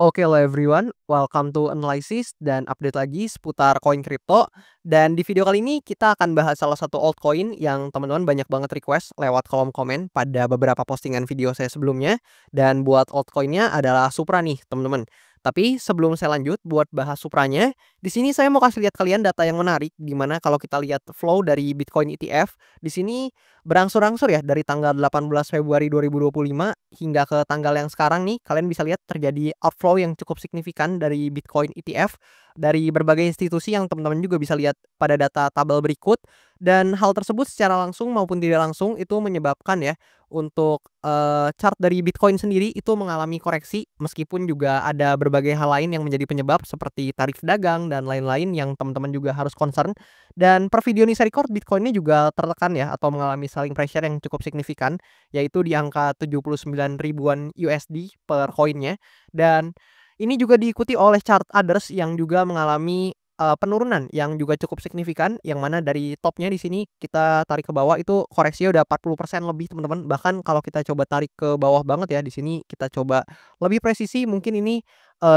Oke, hello everyone, welcome to Analysis dan update lagi seputar koin kripto. Dan di video kali ini kita akan bahas salah satu altcoin yang teman-teman banyak banget request lewat kolom komen pada beberapa postingan video saya sebelumnya. Dan buat altcoinnya adalah Supra nih, teman-teman. Tapi sebelum saya lanjut buat bahas Supranya, di sini saya mau kasih lihat kalian data yang menarik di mana kalau kita lihat flow dari Bitcoin ETF, di sini berangsur-angsur ya dari tanggal 18 Februari 2025 hingga ke tanggal yang sekarang nih, kalian bisa lihat terjadi outflow yang cukup signifikan dari Bitcoin ETF dari berbagai institusi yang teman-teman juga bisa lihat pada data tabel berikut. Dan hal tersebut secara langsung maupun tidak langsung itu menyebabkan ya untuk chart dari Bitcoin sendiri itu mengalami koreksi meskipun juga ada berbagai hal lain yang menjadi penyebab seperti tarif dagang dan lain-lain yang teman-teman juga harus concern. Dan per video ini saya record Bitcoin-nya juga tertekan ya atau mengalami selling pressure yang cukup signifikan, yaitu di angka 79 ribuan USD per koinnya. Dan ini juga diikuti oleh chart others yang juga mengalami penurunan yang juga cukup signifikan, yang mana dari topnya di sini kita tarik ke bawah itu koreksinya udah 40% lebih, teman-teman. Bahkan kalau kita coba tarik ke bawah banget ya, di sini kita coba lebih presisi mungkin ini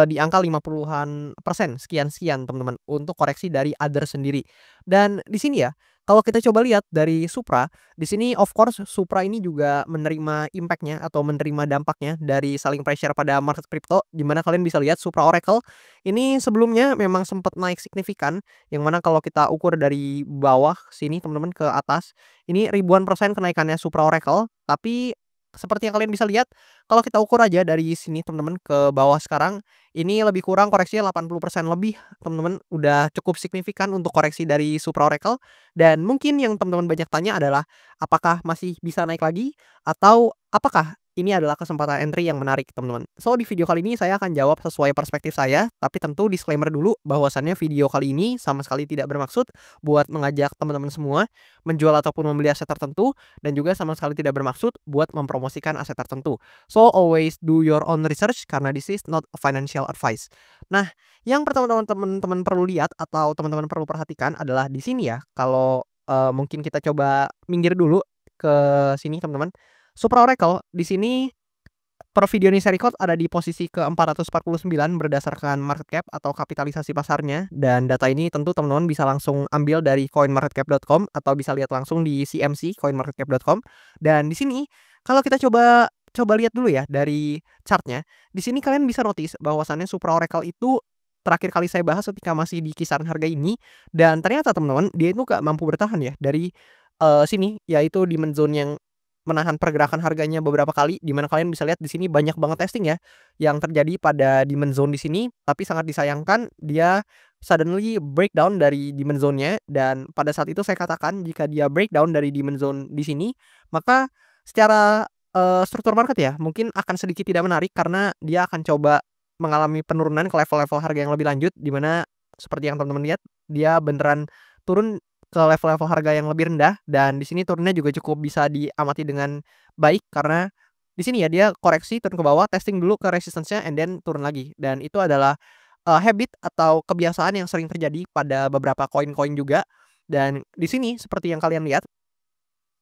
di angka 50-an persen, sekian-sekian, teman-teman, untuk koreksi dari others sendiri. Dan di sini ya, kalau kita coba lihat dari Supra, di sini of course Supra ini juga menerima impact-nya atau menerima dampaknya dari selling pressure pada market crypto, di mana kalian bisa lihat Supra Oracle ini sebelumnya memang sempat naik signifikan, yang mana kalau kita ukur dari bawah sini teman-teman ke atas, ini ribuan persen kenaikannya Supra Oracle. Tapi seperti yang kalian bisa lihat, kalau kita ukur aja dari sini teman-teman ke bawah sekarang, ini lebih kurang koreksinya 80% lebih, teman-teman. Udah cukup signifikan untuk koreksi dari Supra Oracle. Dan mungkin yang teman-teman banyak tanya adalah, apakah masih bisa naik lagi? Atau apakah ini adalah kesempatan entry yang menarik, teman-teman? So, di video kali ini saya akan jawab sesuai perspektif saya, tapi tentu disclaimer dulu bahwasannya video kali ini sama sekali tidak bermaksud buat mengajak teman-teman semua menjual ataupun membeli aset tertentu, dan juga sama sekali tidak bermaksud buat mempromosikan aset tertentu. So, always do your own research karena this is not a financial advice. Nah, yang pertama teman-teman perlu lihat atau teman-teman perlu perhatikan adalah di sini ya, kalau mungkin kita coba minggir dulu ke sini, teman-teman. Supra Oracle di sini per video ini saya record ada di posisi ke-449 berdasarkan market cap atau kapitalisasi pasarnya, dan data ini tentu teman-teman bisa langsung ambil dari coinmarketcap.com atau bisa lihat langsung di CMC coinmarketcap.com. Dan di sini kalau kita coba lihat dulu ya dari chartnya, di sini kalian bisa notice bahwasannya Supra Oracle itu terakhir kali saya bahas ketika masih di kisaran harga ini, dan ternyata teman-teman dia itu gak mampu bertahan ya dari sini, yaitu diamond zone yang menahan pergerakan harganya beberapa kali, di mana kalian bisa lihat di sini banyak banget testing ya yang terjadi pada diamond zone di sini, tapi sangat disayangkan dia suddenly breakdown dari diamond zone-nya. Dan pada saat itu saya katakan jika dia breakdown dari diamond zone di sini, maka secara struktur market ya mungkin akan sedikit tidak menarik karena dia akan coba mengalami penurunan ke level-level harga yang lebih lanjut, di mana seperti yang teman-teman lihat dia beneran turun ke level-level harga yang lebih rendah. Dan di sini turunnya juga cukup bisa diamati dengan baik karena di sini ya dia koreksi turun ke bawah, testing dulu ke resistance-nya and then turun lagi. Dan itu adalah habit atau kebiasaan yang sering terjadi pada beberapa koin-koin juga. Dan di sini seperti yang kalian lihat,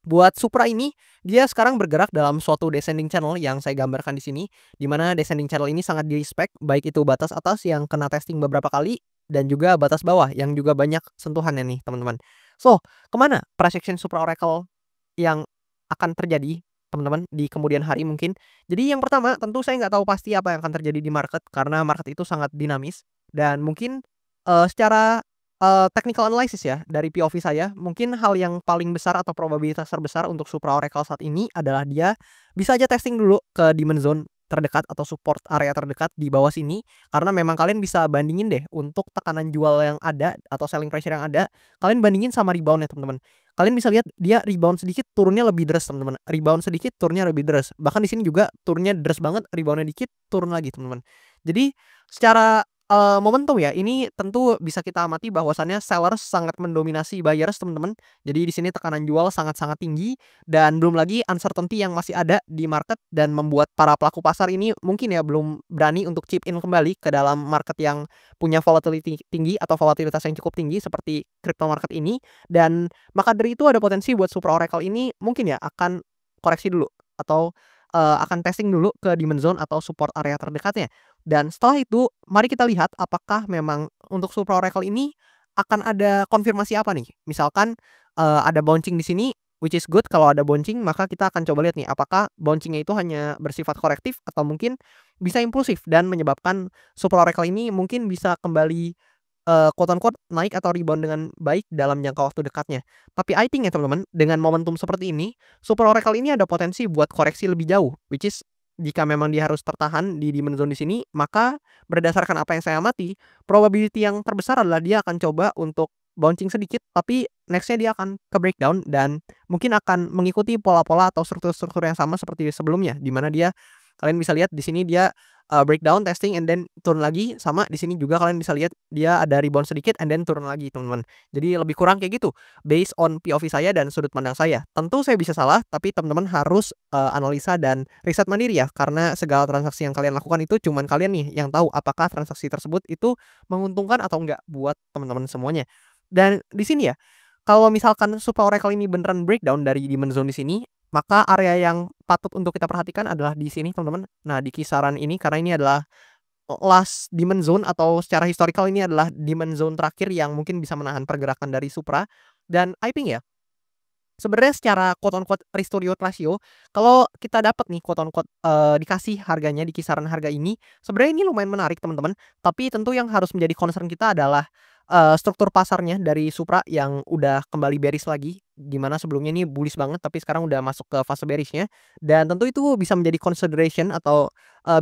buat Supra ini dia sekarang bergerak dalam suatu descending channel yang saya gambarkan di sini, di mana descending channel ini sangat di-respect, baik itu batas atas yang kena testing beberapa kali dan juga batas bawah yang juga banyak sentuhannya nih, teman-teman. So, kemana price action Supra Oracle yang akan terjadi, teman-teman, di kemudian hari mungkin? Jadi yang pertama tentu saya nggak tahu pasti apa yang akan terjadi di market karena market itu sangat dinamis. Dan mungkin secara technical analysis ya dari POV saya, mungkin hal yang paling besar atau probabilitas terbesar untuk Supra Oracle saat ini adalah dia bisa aja testing dulu ke diamond zone terdekat atau support area terdekat di bawah sini, karena memang kalian bisa bandingin deh untuk tekanan jual yang ada atau selling pressure yang ada, kalian bandingin sama rebound ya, teman-teman. Kalian bisa lihat dia rebound sedikit turunnya lebih deras, teman-teman. Rebound sedikit turunnya lebih deras. Bahkan di sini juga turunnya deras banget, reboundnya dikit turun lagi, teman-teman. Jadi secara momentum ya, ini tentu bisa kita amati bahwasannya sellers sangat mendominasi buyers, teman-teman. Jadi di sini tekanan jual sangat-sangat tinggi dan belum lagi uncertainty yang masih ada di market dan membuat para pelaku pasar ini mungkin ya belum berani untuk chip in kembali ke dalam market yang punya volatility tinggi atau volatilitas yang cukup tinggi seperti crypto market ini. Dan maka dari itu ada potensi buat Supra Oracle ini mungkin ya akan koreksi dulu atau akan testing dulu ke diamond zone atau support area terdekatnya. Dan setelah itu, mari kita lihat apakah memang untuk Supra Oracle ini akan ada konfirmasi apa nih. Misalkan, ada bouncing di sini, which is good kalau ada bouncing, maka kita akan coba lihat nih apakah bouncing-nya itu hanya bersifat korektif atau mungkin bisa impulsif dan menyebabkan Supra Oracle ini mungkin bisa kembali, quote on quote naik atau rebound dengan baik dalam jangka waktu dekatnya. Tapi I think ya teman-teman, dengan momentum seperti ini, Supra Oracle ini ada potensi buat koreksi lebih jauh, which is jika memang dia harus tertahan di demand zone di sini, maka berdasarkan apa yang saya amati, probability yang terbesar adalah dia akan coba untuk bouncing sedikit, tapi next-nya dia akan ke breakdown dan mungkin akan mengikuti pola-pola atau struktur-struktur yang sama seperti sebelumnya, di mana dia kalian bisa lihat di sini dia, breakdown, testing, and then turun lagi, sama di sini juga kalian bisa lihat dia ada rebound sedikit and then turun lagi, teman-teman. Jadi lebih kurang kayak gitu, based on POV saya dan sudut pandang saya. Tentu saya bisa salah, tapi teman-teman harus, analisa dan riset mandiri ya, karena segala transaksi yang kalian lakukan itu cuman kalian nih yang tahu apakah transaksi tersebut itu menguntungkan atau enggak buat teman-teman semuanya. Dan di sini ya, kalau misalkan Supra Oracle ini beneran breakdown dari demand zone di sini, maka area yang patut untuk kita perhatikan adalah di sini teman-teman. Nah, di kisaran ini karena ini adalah last demand zone atau secara historical ini adalah demand zone terakhir yang mungkin bisa menahan pergerakan dari Supra. Dan I think ya, sebenarnya secara quote on quote risk to reward ratio, kalau kita dapat nih quote on quote, dikasih harganya di kisaran harga ini, sebenarnya ini lumayan menarik teman-teman. Tapi tentu yang harus menjadi concern kita adalah, struktur pasarnya dari Supra yang udah kembali bearish lagi, di mana sebelumnya ini bullish banget tapi sekarang udah masuk ke fase bearish-nya. Dan tentu itu bisa menjadi consideration atau,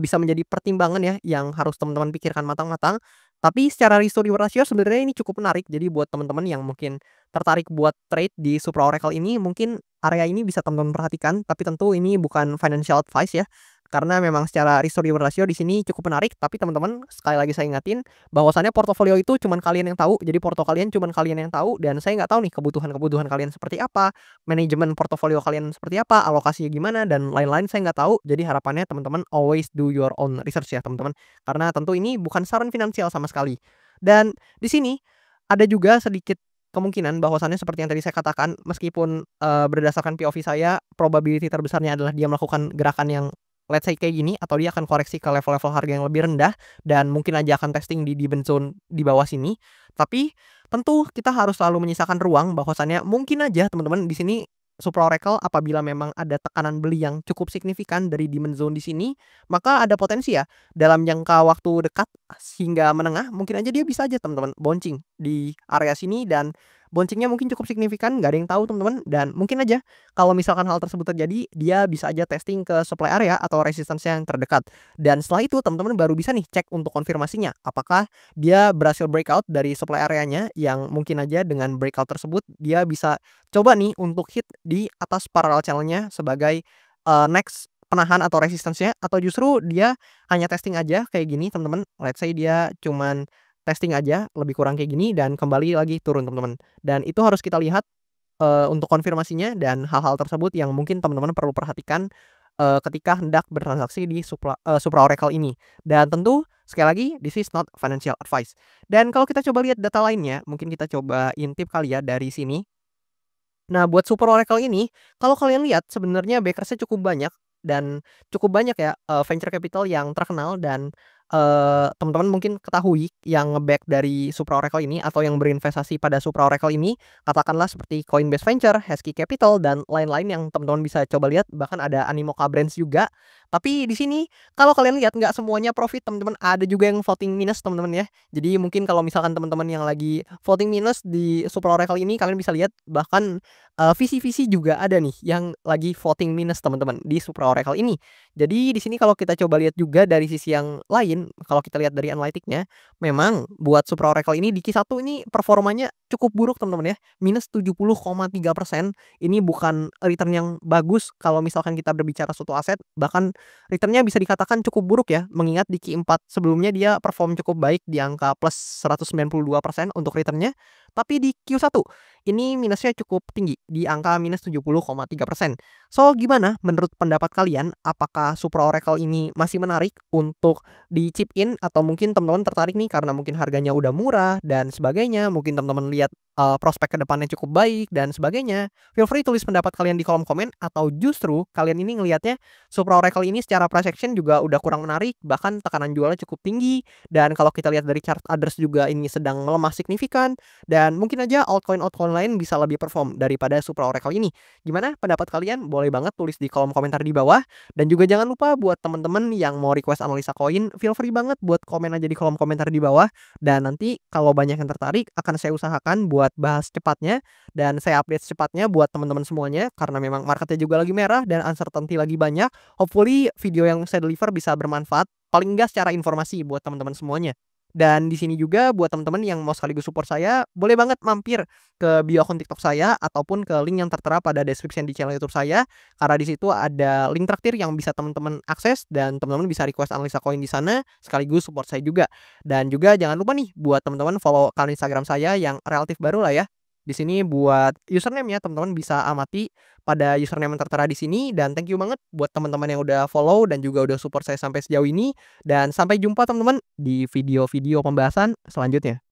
bisa menjadi pertimbangan ya yang harus teman-teman pikirkan matang-matang. Tapi secara risk to reward ratio sebenarnya ini cukup menarik. Jadi buat teman-teman yang mungkin tertarik buat trade di Supra Oracle ini, mungkin area ini bisa teman-teman perhatikan, tapi tentu ini bukan financial advice ya. Karena memang secara risk to reward ratio di sini cukup menarik, tapi teman-teman sekali lagi saya ingatin bahwasannya portofolio itu cuman kalian yang tahu. Jadi porto kalian cuman kalian yang tahu dan saya nggak tahu nih kebutuhan-kebutuhan kalian seperti apa, manajemen portofolio kalian seperti apa, alokasinya gimana dan lain-lain saya nggak tahu. Jadi harapannya teman-teman always do your own research ya teman-teman. Karena tentu ini bukan saran finansial sama sekali. Dan di sini ada juga sedikit kemungkinan bahwasannya seperti yang tadi saya katakan, meskipun, berdasarkan POV saya, probability terbesarnya adalah dia melakukan gerakan yang let's say kayak gini, atau dia akan koreksi ke level-level harga yang lebih rendah, dan mungkin aja akan testing di demand zone di bawah sini. Tapi, tentu kita harus selalu menyisakan ruang bahwasannya mungkin aja teman-teman di sini Supra Oracle apabila memang ada tekanan beli yang cukup signifikan dari demand zone di sini, maka ada potensi ya dalam jangka waktu dekat hingga menengah mungkin aja dia bisa aja teman-teman bouncing di area sini dan bouncingnya mungkin cukup signifikan, nggak ada yang tahu teman-teman, dan mungkin aja kalau misalkan hal tersebut terjadi, dia bisa aja testing ke supply area atau resistance yang terdekat. Dan setelah itu teman-teman baru bisa nih cek untuk konfirmasinya, apakah dia berhasil breakout dari supply areanya yang mungkin aja dengan breakout tersebut dia bisa coba nih untuk hit di atas parallel channel-nya sebagai, next penahan atau resistance-nya, atau justru dia hanya testing aja kayak gini teman-teman. Let's say dia cuman testing aja lebih kurang kayak gini dan kembali lagi turun teman-teman. Dan itu harus kita lihat, untuk konfirmasinya dan hal-hal tersebut yang mungkin teman-teman perlu perhatikan, ketika hendak bertransaksi di Supra Oracle ini. Dan tentu sekali lagi this is not financial advice. Dan kalau kita coba lihat data lainnya, mungkin kita coba intip kali ya dari sini. Nah, buat Super Oracle ini, kalau kalian lihat sebenarnya backers-nya cukup banyak dan cukup banyak ya, venture capital yang terkenal dan, teman-teman mungkin ketahui yang nge-back dari Supra Oracle ini atau yang berinvestasi pada Supra Oracle ini, katakanlah seperti Coinbase Venture, Heskey Capital, dan lain-lain yang teman-teman bisa coba lihat, bahkan ada Animoca Brands juga. Tapi di sini kalau kalian lihat nggak semuanya profit teman-teman, ada juga yang floating minus teman-teman ya. Jadi mungkin kalau misalkan teman-teman yang lagi floating minus di Supra Oracle ini, kalian bisa lihat bahkan visi-visi juga ada nih yang lagi voting minus teman-teman di Supra Oracle ini. Jadi di sini kalau kita coba lihat juga dari sisi yang lain, kalau kita lihat dari analitiknya, memang buat Supra Oracle ini di Q1 ini performanya cukup buruk teman-teman ya, minus 70,3%. Ini bukan return yang bagus kalau misalkan kita berbicara suatu aset, bahkan return-nya bisa dikatakan cukup buruk ya, mengingat di Q4 sebelumnya dia perform cukup baik di angka plus 192% untuk return-nya. Tapi di Q1 ini minusnya cukup tinggi di angka minus 70,3%. So, gimana menurut pendapat kalian? Apakah Supra Oracle ini masih menarik untuk di-chip in atau mungkin teman-teman tertarik nih karena mungkin harganya udah murah dan sebagainya, mungkin teman-teman lihat, prospek ke depannya cukup baik dan sebagainya. Feel free tulis pendapat kalian di kolom komen atau justru kalian ini ngelihatnya Supra Oracle ini secara price action juga udah kurang menarik, bahkan tekanan jualnya cukup tinggi, dan kalau kita lihat dari chart others juga ini sedang melemah signifikan, dan mungkin aja altcoin-altcoin lain bisa lebih perform daripada Supra Oracle ini. Gimana pendapat kalian? Boleh banget tulis di kolom komentar di bawah, dan juga jangan lupa buat temen-temen yang mau request analisa koin, feel free banget buat komen aja di kolom komentar di bawah, dan nanti kalau banyak yang tertarik akan saya usahakan buat bahas cepatnya dan saya update secepatnya buat teman-teman semuanya karena memang marketnya juga lagi merah dan uncertainty lagi banyak. Hopefully video yang saya deliver bisa bermanfaat, paling enggak secara informasi buat teman-teman semuanya. Dan di sini juga buat teman-teman yang mau sekaligus support saya, boleh banget mampir ke bio akun TikTok saya ataupun ke link yang tertera pada description di channel YouTube saya. Karena di situ ada link traktir yang bisa teman-teman akses dan teman-teman bisa request analisa koin di sana sekaligus support saya juga. Dan juga jangan lupa nih buat teman-teman follow akun Instagram saya yang relatif baru lah ya. Di sini buat username ya, teman-teman bisa amati pada username yang tertera di sini, dan thank you banget buat teman-teman yang udah follow dan juga udah support saya sampai sejauh ini, dan sampai jumpa teman-teman di video-video pembahasan selanjutnya.